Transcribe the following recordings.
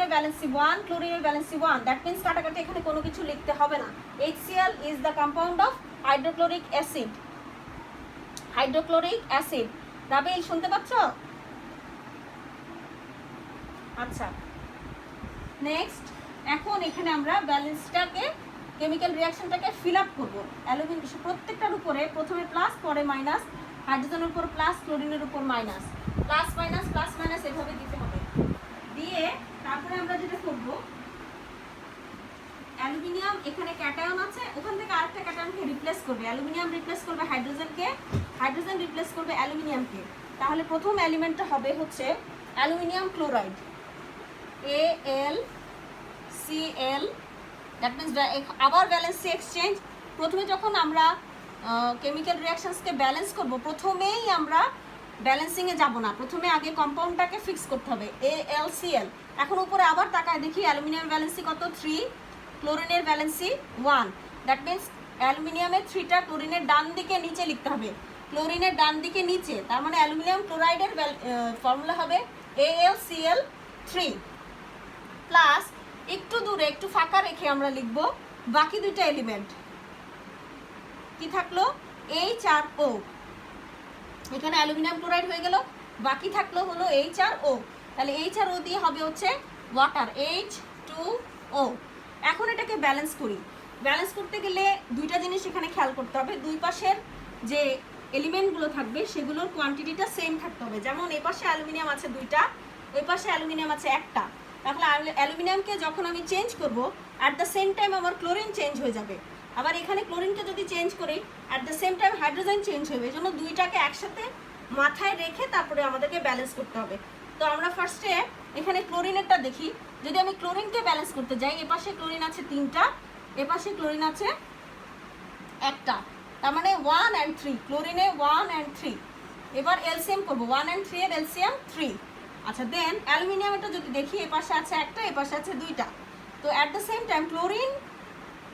হাইড্রোজেনের ভ্যালেন্সি 1, ক্লোরিনের valency 1, that means কাটাকাটি এখানে কোনো কিছু লিখতে হবে না। HCl is the compound of hydrochloric acid. Hydrochloric acid. Rabel শুনতে পাচ্ছ? আচ্ছা, নেক্সট এখন এখানে আমরা ব্যালেন্সটাকে কেমিক্যাল রিয়াকশনটাকে ফিল আপ করবো। অ্যালুমিনিয়াম প্রত্যেকটার উপরে প্রথমে প্লাস পরে মাইনাস, হাইড্রোজেনের উপর প্লাস, ক্লোরিনের উপর মাইনাস, প্লাস মাইনাস এভাবে দিতে হবে। দিয়ে তারপরে আমরা যেটা করবো, অ্যালুমিনিয়াম এখানে ক্যাটায়ন আছে, ওখান থেকে আরেকটা ক্যাটায়নকে রিপ্লেস করবে। অ্যালুমিনিয়াম রিপ্লেস করবে হাইড্রোজেনকে, হাইড্রোজেন রিপ্লেস করবে অ্যালুমিনিয়ামকে। তাহলে প্রথম এলিমেন্টটা হবে হচ্ছে aluminium chloride, AlCl। That means আবার ব্যালেন্সি এক্সচেঞ্জ। প্রথমে যখন আমরা কেমিক্যাল রিয়াকশনসকে ব্যালেন্স করব, প্রথমেই আমরা ব্যালেন্সিংয়ে যাব না, প্রথমে আগে কম্পাউন্ডটাকে ফিক্স করতে হবে, AlCl। এখন উপরে আবার তাকায় দেখি অ্যালুমিনিয়াম ভ্যালেন্সি কত, 3, ক্লোরিনের ভ্যালেন্সি 1। দ্যাট মিন্স অ্যালুমিনিয়ামের 3টা ক্লোরিনের ডান দিকে নিচে লিখতে হবে, ক্লোরিনের ডান দিকে নিচে। তার মানে অ্যালুমিনিয়াম ক্লোরাইডের ফর্মুলা হবে AlCl3 প্লাস একটু দূরে একটু ফাঁকা রেখে আমরা লিখব বাকি দুইটা এলিমেন্ট। কি থাকলো? H আর O। এখানে অ্যালুমিনিয়াম ক্লোরাইড হয়ে গেল, বাকি থাকলো হলো H আর O। তাহলে H আর O দিয়ে হবে হচ্ছে ওয়াটার, H2O। এখন এটাকে ব্যালেন্স করি। ব্যালেন্স করতে গেলে দুইটা জিনিস এখানে খেয়াল করতে হবে, দুই পাশের যে এলিমেন্টগুলো থাকবে সেগুলোর কোয়ান্টিটিটা সেম থাকতে হবে। যেমন এই পাশে অ্যালুমিনিয়াম আছে 2টা, ওই পাশে অ্যালুমিনিয়াম আছে 1টা। তাহলে অ্যালুমিনিয়ামকে যখন আমি চেঞ্জ করব, অ্যাট দ্য সেম টাইম আমার ক্লোরিন চেঞ্জ হয়ে যাবে। আবার এখানে ক্লোরিনকে যদি চেঞ্জ করি, at the same time hydrogen change হবে। এই জন্য দুইটাকে একসাথে মাথায় রেখে তারপরে আমাদেরকে ব্যালেন্স করতে হবে। তো আমরা ফার্স্টে এখানে ক্লোরিনেরটা দেখি। যদি আমি ক্লোরিনকে ব্যালেন্স করতে যাই, এপাশে ক্লোরিন আছে 3টা, এপাশে ক্লোরিন আছে 1টা। তার মানে 1 and 3, ক্লোরিনে 1 and 3। এবার এলসিএম করবো, 1 and 3 এর এলসিএম 3। আচ্ছা, দেন অ্যালুমিনিয়ামটা যদি দেখি, এপাশে আছে 1টা, এপাশে আছে 2টা। তো অ্যাট দ্য সেম টাইম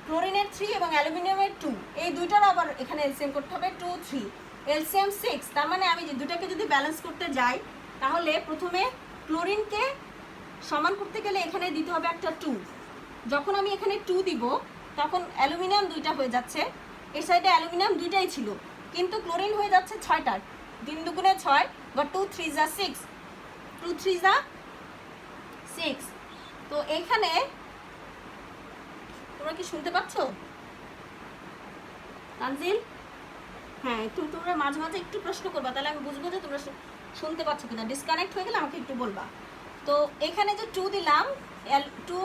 ক্লোরিনের 3 এবং অ্যালুমিনিয়ামের 2, এই দুইটার আবার এখানে এলসিএম করতে হবে, 2, 3, এলসিএম 6। তার মানে আমি যে দুটাকে যদি ব্যালেন্স করতে যাই, তাহলে প্রথমে ক্লোরিনকে সমান করতে গেলে এখানে দিতে হবে একটা 2। যখন আমি এখানে 2 দিব, তখন অ্যালুমিনিয়াম 2টা হয়ে যাচ্ছে, এই সাইডে অ্যালুমিনিয়াম 2টাই ছিল, কিন্তু ক্লোরিন হয়ে যাচ্ছে 6টার। 3 দুগুণে 6 বা 2 3 যা 6, 2 3 যা 6। তো এখানে তোমরা কি শুনতে পাচ্ছ তানজিল? হ্যাঁ, একটু তোমরা মাঝে মাঝে একটু প্রশ্ন করবা, তাহলে আমি বুঝবো যে তোমরা শুনতে পাচ্ছ কিনা। ডিসকানেক্ট হয়ে গেলে আমাকে একটু বলবা। তো এখানে যে 2 দিলাম, 2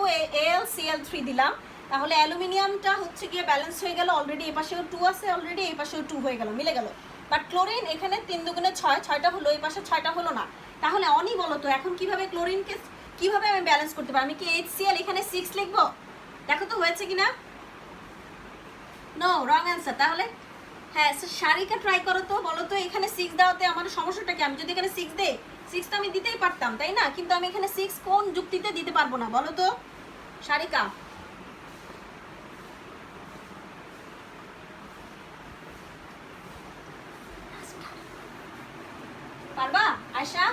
AlCl3 দিলাম, তাহলে অ্যালুমিনিয়ামটা হচ্ছে গিয়ে ব্যালেন্স হয়ে গেল। অলরেডি এই পাশেও 2 আছে, অলরেডি এই পাশেও 2 হয়ে গেল, মিলে গেল। বাট ক্লোরিন এখানে 3 দুগুণে 6, 6টা হলো, এই পাশে 6টা হলো না। তাহলে অনি বলো তো এখন কিভাবে ক্লোরিনকে কিভাবে আমি ব্যালেন্স করতে পারি? আমি কি HCl এখানে 6 লিখবো? দেখো তো হয়েছে কিনা। No, wrong answer. তাহলে হ্যাঁ, সারিকা ট্রাই করো তো, বলো তো এখানে 6 দেওয়াতে আমার সমস্যাটা কি? আমি যদি এখানে 6 দেই, 6 তো আমি দিতেই পারতাম, তাই না? কিন্তু আমি এখানে 6 কোন যুক্তিতে দিতে পারবো না, বলো তো সারিকা? পারবা? আয়শা,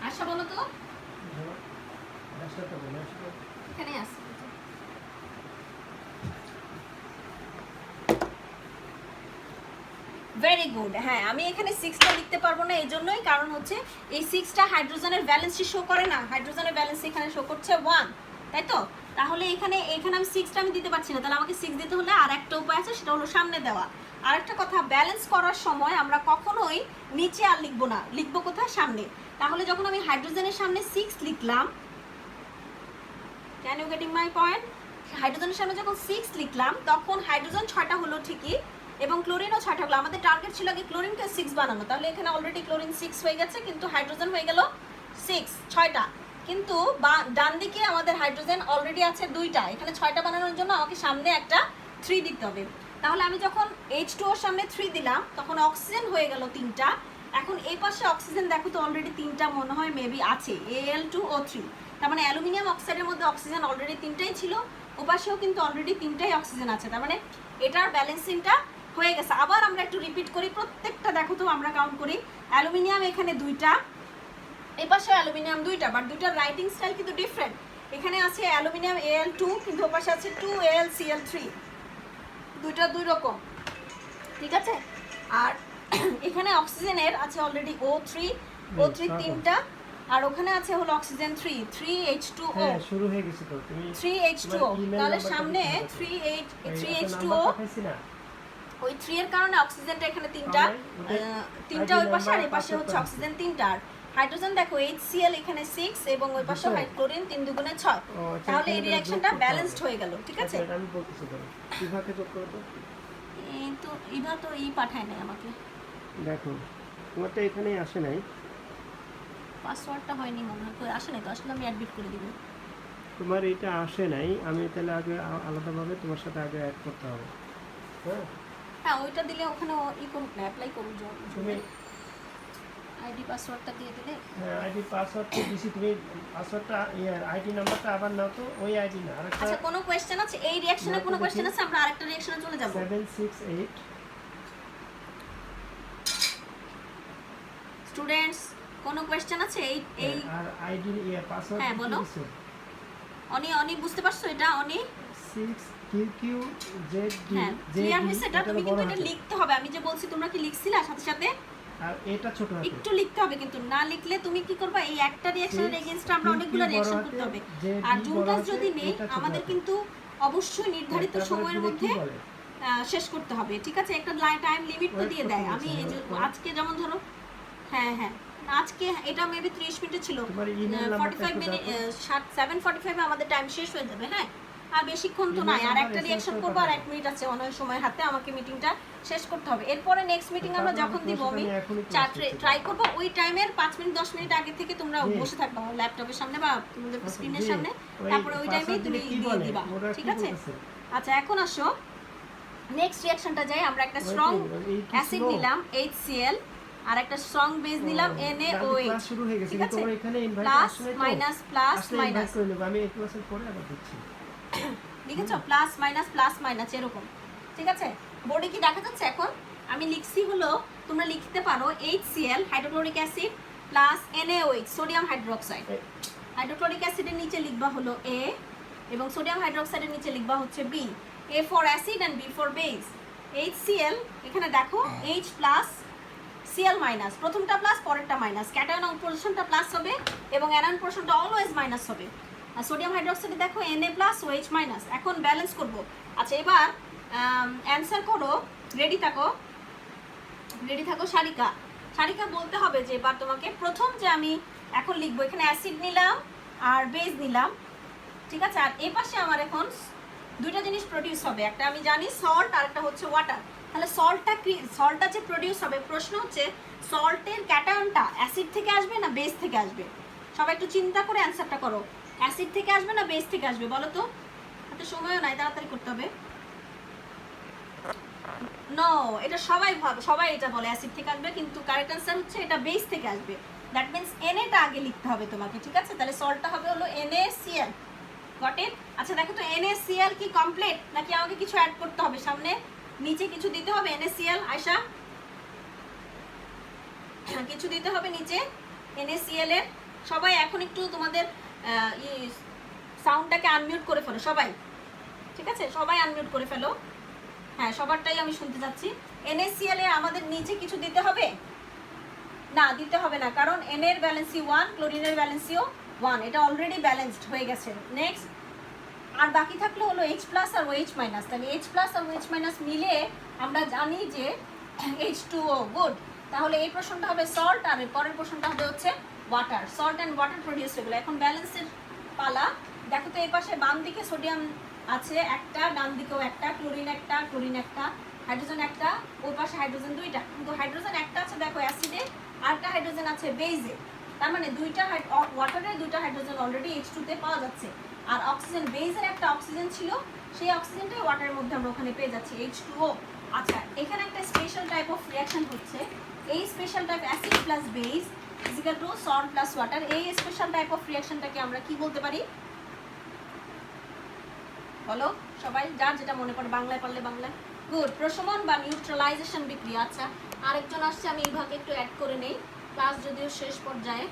আয়শা বলো তো। এখানে আছে। Very good. হ্যাঁ, আমি এখানে 6টা লিখতে পারবো না, এই জন্যই, কারণ হচ্ছে এই 6টা হাইড্রোজেনের ব্যালেন্সই শো করে না। হাইড্রোজেনের ব্যালেন্স এখানে শো করছে 1, তাই তো? তাহলে এখানে আমি 6টা আমি দিতে পারছি না, তাহলে আমাকে 6 দিতে হলে আর একটা উপায় আছে, সেটা হলো সামনে দেওয়া। আর একটা কথা, ব্যালেন্স করার সময় আমরা কখনোই নিচে আর লিখবো না, লিখবো কোথায়? সামনে। তাহলে যখন আমি হাইড্রোজেনের সামনে 6 লিখলাম, can you getting my point? হাইড্রোজেনের সামনে যখন 6 লিখলাম, তখন হাইড্রোজেন 6টা হলো ঠিকই, এবং ক্লোরিনও 6টা হলো। আমাদের টার্গেট ছিল আগে ক্লোরিনকে 6 বানানো, তাহলে এখানে অলরেডি ক্লোরিন 6 হয়ে গেছে, কিন্তু হাইড্রোজেন হয়ে গেল 6টা। কিন্তু ডান দিকে আমাদের হাইড্রোজেন অলরেডি আছে 2টা, এখানে 6টা বানানোর জন্য আমাকে সামনে একটা 3 দিতে হবে। তাহলে আমি যখন H2ওর সামনে 3 দিলাম, তখন অক্সিজেন হয়ে গেল 3টা। এখন এই পাশে অক্সিজেন দেখো তো অলরেডি 3টা মনে হয় মেবি আছে, Al2O3। তার মানে অ্যালুমিনিয়াম অক্সাইডের মধ্যে অক্সিজেন অলরেডি 3টাই ছিল, ওপাশেও কিন্তু অলরেডি 3টাই অক্সিজেন আছে। তার মানে এটার ব্যালেন্সিংটা হয়ে গেছে। আবার আমরা একটু রিপিট করি, প্রত্যেকটা দেখো তো আমরা কাউন্ট করি। অ্যালুমিনিয়াম এখানে 2টা, এই পাশে অ্যালুমিনিয়াম দুইটা, বাট দুইটার রাইটিং স্টাইল কিন্তু ডিফারেন্ট। এখানে আছে অ্যালুমিনিয়াম Al2 কিন্তু ওর পাশে আছে 2AlCl3, দুইটা দুই রকম, ঠিক আছে। আর এখানে অক্সিজেনের আছে অলরেডি O3 তিনটা, আর ওখানে আছে হলো অক্সিজেন 3H2O। হ্যাঁ শুরু হয়ে গেছে তো, তুমি 3H2O, তাহলে সামনে 3H2O, ওই 3 এর কারণে অক্সিজেনটা এখানে তিনটা ওই পাশে, আর এই পাশে হচ্ছে অক্সিজেন তিনটা। আর হাইড্রোজেন দেখো HCl এখানে 6 এবং ওই পাশে ক্লোরিন 3 দুগুণে 6, তাহলে এই রিঅ্যাকশনটা ব্যালেন্সড হয়ে গেল, ঠিক আছে। আমি বলতেছি ধরো ইভাকে যোগ করো তো। এই তো ইভা তো পাঠায় নাই আমাকে, দেখো তোমারটা এখানেই আসে নাই, পাসওয়ার্ডটা হয়নি মনে হয়, কই আসে নাই তো, আসলে আমি অ্যাডমিট করে দিব। তোমার এটা আসে নাই, আমি তাহলে আগে আলাদাভাবে তোমার সাথে আগে অ্যাড করতে হবে। হ্যাঁ হ্যাঁ, ওইটা দিলে ওখানে করুক না, অ্যাপ্লাই করুক, তুমি আইডি পাসওয়ার্ডটা দিয়ে দিলে। হ্যাঁ আইডি পাসওয়ার্ডটা দিছি, তুমি পাসওয়ার্ডটা আইডি নাম্বারটা আবার নাও তো, ওই আইডি না আরেকটা। আচ্ছা কোনো কোশ্চেন আছে এই রিঅ্যাকশনে? কোনো কোশ্চেন আছে? আমরা আরেকটা রিঅ্যাকশনে চলে যাব। 768 স্টুডেন্টস কোনো কোশ্চেন আছে এই আর আইডি পাসওয়ার্ড? হ্যাঁ বলো। অনি বুঝতে পারছো এটা? অনি 6QQZD। হ্যাঁ ক্লিয়ার হইছে এটা? তুমি কিন্তু এটা লিখতে হবে, আমি যে বলছি তোমরা কি লিখছিলা সাথে সাথে? আর এটা ছোট হাতে একটু লিখতে হবে, কিন্তু না লিখলে তুমি কি করবা, এই একটা রিঅ্যাকশনের এগেইনস্ট আমরা অনেকগুলো রিঅ্যাকশন করতে হবে। আর জুনটাস যদি নেই আমাদের কিন্তু অবশ্যই নির্ধারিত সময়ের মধ্যে শেষ করতে হবে, ঠিক আছে। একটা টাইম লিমিট তো দিয়ে দেয়। আমি এই যে আজকে যেমন ধরো, হ্যাঁ হ্যাঁ আজকে এটা মেবি 30 মিনিট ছিল, 45 মিনিট 7:45 আমাদের টাইম শেষ হয়ে যাবে। হ্যাঁ আর বেশিক্ষণ তো নাই, আর একটা রিঅ্যাকশন করব, আর 1 মিনিট আছে অনেক সময় হাতে, আমাকে মিটিংটা শেষ করতে হবে। এরপরে নেক্সট মিটিং আমরা যখন দিব আমি ট্রাই করব ওই টাইমের 5 মিনিট 10 মিনিট আগে থেকে তোমরা বসে থাকবা ল্যাপটপের সামনে বা তোমাদের স্ক্রিনের সামনে, তারপরে ওই টাইমেই তুমি দিয়ে দিবা, ঠিক আছে। আচ্ছা এখন আসো নেক্সট রিঅ্যাকশনটা যাই। আমরা একটা স্ট্রং অ্যাসিড নিলাম HCl, আর একটা স্ট্রং বেস নিলাম NaOH, শুরু হয়ে গেছে, কিন্তু তোমরা এখানে ইনভাইট প্লাস আসলে তো মাইনাস প্লাস মাইনাস করে নেব। আমি এই ক্লাসের পরে আবার দিচ্ছি, লিখেছো প্লাস মাইনাস এরকম, ঠিক আছে। বোর্ডে কি দেখা যাচ্ছে এখন? আমি লিখছি হলো, তোমরা লিখতে পারো HCl hydrochloric acid plus NaOH sodium hydroxide. Hydrochloric অ্যাসিডের নিচে লিখবা হলো A, এবং সোডিয়াম হাইড্রোক্সাইডের নিচে লিখবা হচ্ছে B। A for acid and B for base. HCl এখানে দেখো H প্লাস Cl মাইনাস, প্রথমটা প্লাস পরেরটা মাইনাস, ক্যাটায়ন পোরশনটা প্লাস হবে এবং অ্যানায়ন পোরশনটা অলওয়েজ মাইনাস হবে। আর সোডিয়াম হাইড্রোক্সাইডে দেখো Na প্লাস OH মাইনাস। এখন ব্যালেন্স করব। আচ্ছা এবার অ্যানসার করো, রেডি থাকো সারিকা বলতে হবে যে এবার তোমাকে প্রথম যে আমি এখন লিখবো, এখানে অ্যাসিড নিলাম আর বেস নিলাম, ঠিক আছে। আর এই পাশে আমার এখন দুইটা জিনিস প্রডিউস হবে, একটা আমি জানি সল্ট আর একটা হচ্ছে ওয়াটার। তাহলে সল্টটা যে প্রডিউস হবে, প্রশ্ন হচ্ছে সল্টের ক্যাটায়নটা অ্যাসিড থেকে আসবে না বেস থেকে আসবে? সবাই একটু চিন্তা করে অ্যানসারটা করো, অ্যাসিড থেকে আসবে না বেস থেকে আসবে বলো তো? হাতে সময়ও নাই, তাড়াতাড়ি করতে হবে। নো, এটা সবাই এটা বলে অ্যাসিড থেকে আসবে, কিন্তু কারেক্ট অ্যান্সার হচ্ছে এটা বেস থেকে আসবে। দ্যাট মিন্স Na-টা আগে লিখতে হবে তোমাকে, ঠিক আছে। তাহলে সল্টটা হবে হলো NaCl, গট ইট। আচ্ছা দেখো তো NaCl কি কমপ্লিট, নাকি আমাকে কিছু অ্যাড করতে হবে? সামনে নিচে কিছু দিতে হবে। NaCl আয়শা কিছু দিতে হবে নিচে NaCl এর। সবাই এখন একটু তোমাদের সাউন্ডটাকে আনমিউট করে ফেলো সবাই, ঠিক আছে। সবাই আনমিউট করে ফেলো, হ্যাঁ সবারটাই আমি শুনতে চাচ্ছি। NaCl এর আমাদের নিচে কিছু দিতে হবে না? দিতে হবে না, কারণ N এর ব্যালেন্সি 1, ক্লোরিনের ব্যালেন্সিও 1, এটা অলরেডি ব্যালেন্সড হয়ে গেছে। নেক্সট আর বাকি থাকলো হলো H প্লাস আর OH মাইনাস। তাহলে H প্লাস আর OH মাইনাস মিলে আমরা জানি যে H2O, গুড। তাহলে এই প্রশ্নটা হবে সল্ট, আর পরের প্রশ্নটা হবে হচ্ছে water. Salt and water produce হয়ে গেলো। এখন ব্যালেন্সের পালা। দেখো তো এই পাশে বাম দিকে সোডিয়াম আছে একটা, ডান দিকেও একটা, ক্লোরিন একটা, হাইড্রোজেন একটা, ওই পাশে হাইড্রোজেন দুইটা, কিন্তু হাইড্রোজেন একটা আছে দেখো অ্যাসিডে, আরেকটা হাইড্রোজেন আছে বেজে। তার মানে ওয়াটারের দুইটা হাইড্রোজেন অলরেডি H2 তে পাওয়া যাচ্ছে। আর অক্সিজেন বেজের একটা অক্সিজেন ছিল, সেই অক্সিজেনটাই ওয়াটারের মধ্যে আমরা ওখানে পেয়ে যাচ্ছি H2O। আচ্ছা এখানে একটা স্পেশাল টাইপ অফ রিঅ্যাকশন হচ্ছে, এই special type acid plus base is equal to salt plus water. এই স্পেশাল টাইপ অফ রিঅ্যাকশনটাকে আমরা কি বলতে পারি বলো সবাই, যার যেটা মনে পড়ে, বাংলায় পারলে বাংলায়। গুড, প্রশমন বা নিউট্রালাইজেশন বিক্রিয়া। আচ্ছা আরেকজন আসছে, আমি এই ভাগে একটু অ্যাড করে নেই, ক্লাস যদিও শেষ পর্যায়ে।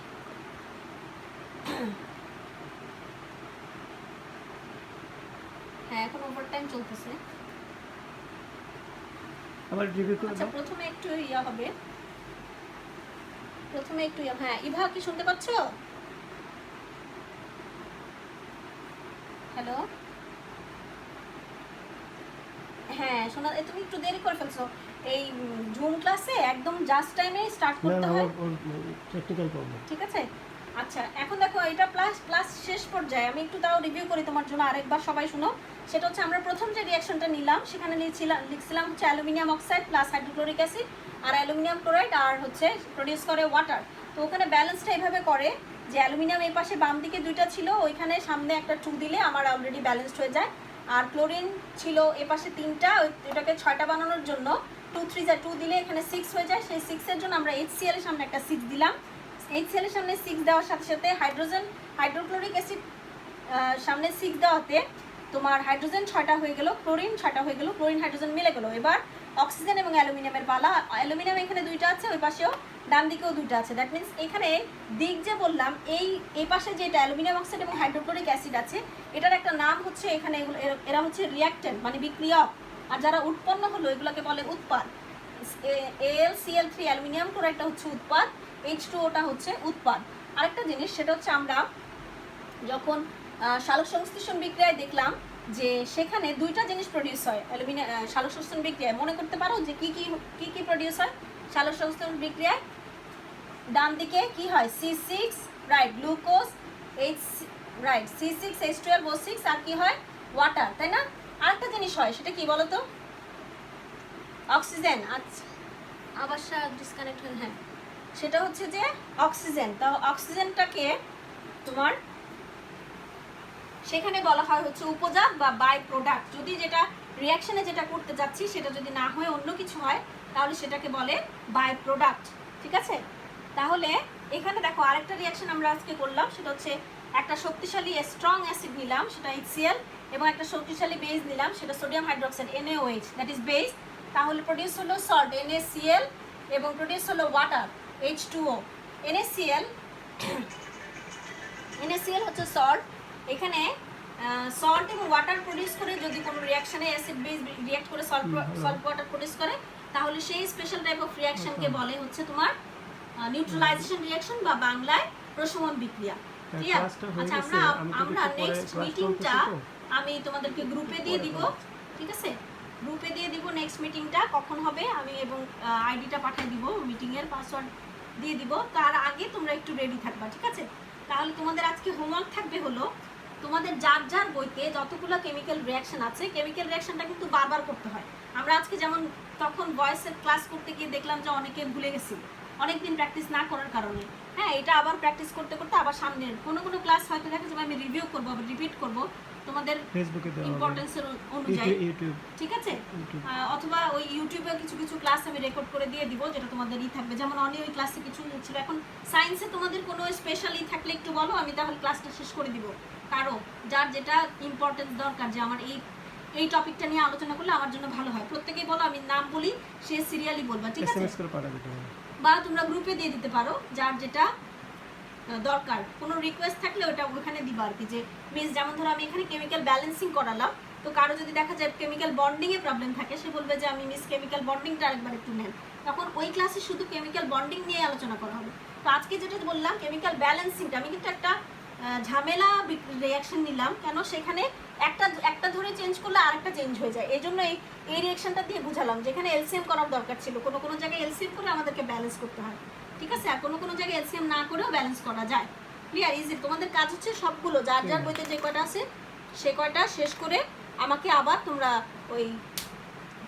হ্যাঁ এখন ওভারটাইম চলতেছে। আবার রিভিউ করে আচ্ছা দাও। প্রথমে একটু ইয়া হবে, হ্যাঁ ইভা কি শুনতে পাচ্ছ? হ্যালো, হ্যাঁ শোনা, তুমি একটু দেরি করে ফেলছো। এই জুম ক্লাসে একদম জাস্ট টাইমে স্টার্ট না করতে না, হয়, ওর টেকনিক্যাল প্রবলেম। ঠিক আছে? আচ্ছা এখন দেখো এটা প্লাস শেষ পর্যায়ে আমি একটু তাও রিভিউ করি তোমার জন্য আরেকবার, সবাই শুনো। সেটা হচ্ছে আমরা প্রথম যে রিঅ্যাকশনটা নিলাম সেখানে লিখছিলাম হচ্ছে aluminium oxide plus hydrochloric acid আর অ্যালুমিনিয়াম ক্লোরাইড আর হচ্ছে প্রডিউস করে ওয়াটার। তো ওখানে ব্যালেন্সটা এইভাবে করে যে অ্যালুমিনিয়াম এই পাশে বাম দিকে দুইটা ছিল, ওইখানে সামনে একটা 2 দিলে আমার অলরেডি ব্যালেন্সড হয়ে যায়। আর ক্লোরিন ছিল এ পাশে 3টা, এটাকে 6টা বানানোর জন্য 2 3 যা 2 দিলে এখানে 6 হয়ে যায়। সেই 6 এর জন্য আমরা HCl এর সামনে একটা 6 দিলাম। HCl এর সামনে 6 দেওয়ার সাথে সাথে হাইড্রোক্লোরিক অ্যাসিড সামনে 6 দেওয়াতে তোমার হাইড্রোজেন 6টা হয়ে গেল, ক্লোরিন 6টা হয়ে গেল, ক্লোরিন হাইড্রোজেন মিলে গেল। এবার অক্সিজেন এবং অ্যালুমিনিয়ামের পালা। অ্যালুমিনিয়াম এখানে 2টা আছে, ওই পাশেও ডান দিকেও 2টা আছে। দ্যাট মিন্স এখানে দিক যে বললাম এই পাশে যেটা অ্যালুমিনিয়াম অক্সাইড এবং হাইড্রোক্লোরিক অ্যাসিড আছে এটার একটা নাম হচ্ছে, এখানে এরা হচ্ছে রিঅ্যাক্ট্যান্ট মানে বিক্রিয়ক, আর যারা উৎপন্ন হলো এগুলোকে বলে উৎপাদ। AlCl3 অ্যালুমিনিয়াম ক্লোরাইডটা হচ্ছে উৎপাদ, H2O টা হচ্ছে উৎপাদ। আরেকটা জিনিস সেটা হচ্ছে আমরা যখন সালোক সংশ্লেষণ বিক্রিয়ায় দেখলাম যে সেখানে 2টা জিনিস প্রডিউস হয় অ্যালুমিনিয়াম সালোক সংশ্লেষণ বিক্রিয়ায়। মনে করতে পারো যে কি প্রডিউস হয় সালোক সংশ্লেষণ বিক্রিয়ায়? ডান দিকে কি হয়? C6 right, glucose right, C6H12O6 আর কি হয়? ওয়াটার, তাই না? আরেকটা জিনিস হয় সেটা কি বলো তো? অক্সিজেন। আচ্ছা আবার ডিসকানেক্ট হয়ে, হ্যাঁ সেটা হচ্ছে যে অক্সিজেন। তো অক্সিজেনটাকে তোমার সেখানে বলা হয় হচ্ছে উপজাত বা বাই প্রোডাক্ট। যদি যেটা রিঅ্যাকশনে যেটা করতে যাচ্ছি সেটা যদি না হয়ে অন্য কিছু হয় তাহলে সেটাকে বলে বাই প্রোডাক্ট, ঠিক আছে? তাহলে এখানে দেখো আরেকটা রিঅ্যাকশন আমরা আজকে করলাম, সেটা হচ্ছে একটা শক্তিশালী স্ট্রং অ্যাসিড নিলাম সেটা HCl এবং একটা শক্তিশালী বেস নিলাম সেটা sodium hydroxide NaOH, that is base. তাহলে প্রডিউস হলো সল্ট NaCl এবং প্রডিউস হলো ওয়াটার H2O। NaCl হচ্ছে সল্ট। এখানে সল্ট এবং ওয়াটার প্রডিউস করে যদি কোনো রিঅ্যাকশনে অ্যাসিড বেস রিঅ্যাক্ট করে সল্ট ওয়াটার প্রডিউস করে তাহলে সেই স্পেশাল টাইপ অফ রিঅ্যাকশনকে বলে হচ্ছে তোমার নিউট্রালাইজেশন রিঅ্যাকশন বা বাংলায় প্রশমন বিক্রিয়া। ঠিক আছে? আচ্ছা আমরা নেক্সট মিটিংটা আমি তোমাদেরকে গ্রুপে দিয়ে দিব, ঠিক আছে? গ্রুপে দিয়ে দিব নেক্সট মিটিংটা কখন হবে আমি, এবং আইডিটা পাঠিয়ে দিব, মিটিংয়ের পাসওয়ার্ড দিয়ে দিব। তার আগে তোমরা একটু রেডি থাকবা, ঠিক আছে? তাহলে তোমাদের আজকে হোমওয়ার্ক থাকবে হলো তোমাদের যার বইতে যতগুলো কেমিক্যাল রিঅ্যাকশন আছে কেমিক্যাল রিঅ্যাকশনটা কিন্তু বারবার করতে হয়। আমরা আজকে যেমন তখন ভয়েসের ক্লাস করতে গিয়ে দেখলাম যে অনেকে ভুলে গেছি অনেকদিন প্র্যাকটিস না করার কারণে। হ্যাঁ এটা আবার প্র্যাকটিস করতে করতে আবার সামনের কোনো ক্লাস হয়তো দেখা যাবে আমি রিভিউ করবো, আবার রিপিট করবো তোমাদের ফেসবুকে ইম্পর্টেন্সের অনুযায়ী, ইউটিউব, ঠিক আছে? অথবা ওই ইউটিউবে কিছু ক্লাস আমি রেকর্ড করে দিয়ে দিব যেটা তোমাদেরই থাকবে। যেমন অনেক ওই ক্লাসে কিছু ছিল, এখন সায়েন্সে তোমাদের কোনো স্পেশালি থাকলে একটু বলো, আমি তাহলে ক্লাসটা শেষ করে দিব। কারো যার যেটা ইম্পর্টেন্স দরকার যে আমার এই টপিকটা নিয়ে আলোচনা করলে আমার জন্য ভালো হয়, প্রত্যেকেই বলো, আমি নাম বলি সে সিরিয়ালি বলবা, ঠিক আছে? এসএমএস করে পাঠাবে তোমরা, বা তোমরা গ্রুপে দিয়ে দিতে পারো যার যেটা দরকার। কোনো রিকোয়েস্ট থাকলে ওটা ওখানে দিবা আর কি, যে মিস যেমন ধরো আমি এখানে কেমিক্যাল ব্যালেন্সিং করালাম, তো কারো যদি দেখা যায় কেমিক্যাল বন্ডিংয়ে প্রবলেম থাকে সে বলবে যে আমি মিস কেমিক্যাল বন্ডিংটা আরেকবার একটু নেন, তখন ওই ক্লাসে শুধু কেমিক্যাল বন্ডিং নিয়ে আলোচনা করা হবে। তো আজকে যেটা বললাম কেমিক্যাল ব্যালেন্সিংটা আমি কিন্তু একটা ঝামেলা রিয়াকশন নিলাম, কেন সেখানে একটা ধরে চেঞ্জ করলে আরেকটা চেঞ্জ হয়ে যায়, এই জন্য এই রিয়াকশনটা দিয়ে বুঝালাম যেখানে এলসিএম করার দরকার ছিল, কোনো জায়গায় এলসিএম করে আমাদেরকে ব্যালেন্স করতে হয়, ঠিক আছে? আর কোনো জায়গায় এলসিএম না করেও ব্যালেন্স করা যায়। ক্লিয়ার? ইজি? তোমাদের কাজ হচ্ছে সবগুলো যার বইতে যে কয়টা আছে সে কয়টা শেষ করে আমাকে আবার তোমরা ওই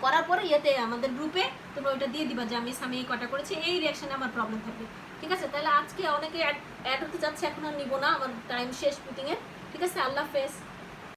করার পরে ইয়েতে আমাদের গ্রুপে তোমরা ওইটা দিয়ে দিবা যে আমি এই কয়টা করেছি, এই রিয়াকশনে আমার প্রবলেম থাকবে, ঠিক আছে? তাহলে আজকে অনেকে অ্যাড হতে যাচ্ছে, এখন আর নিব না, আমার টাইম শেষ মিটিংয়ে, ঠিক আছে? আল্লাহ হাফেজ।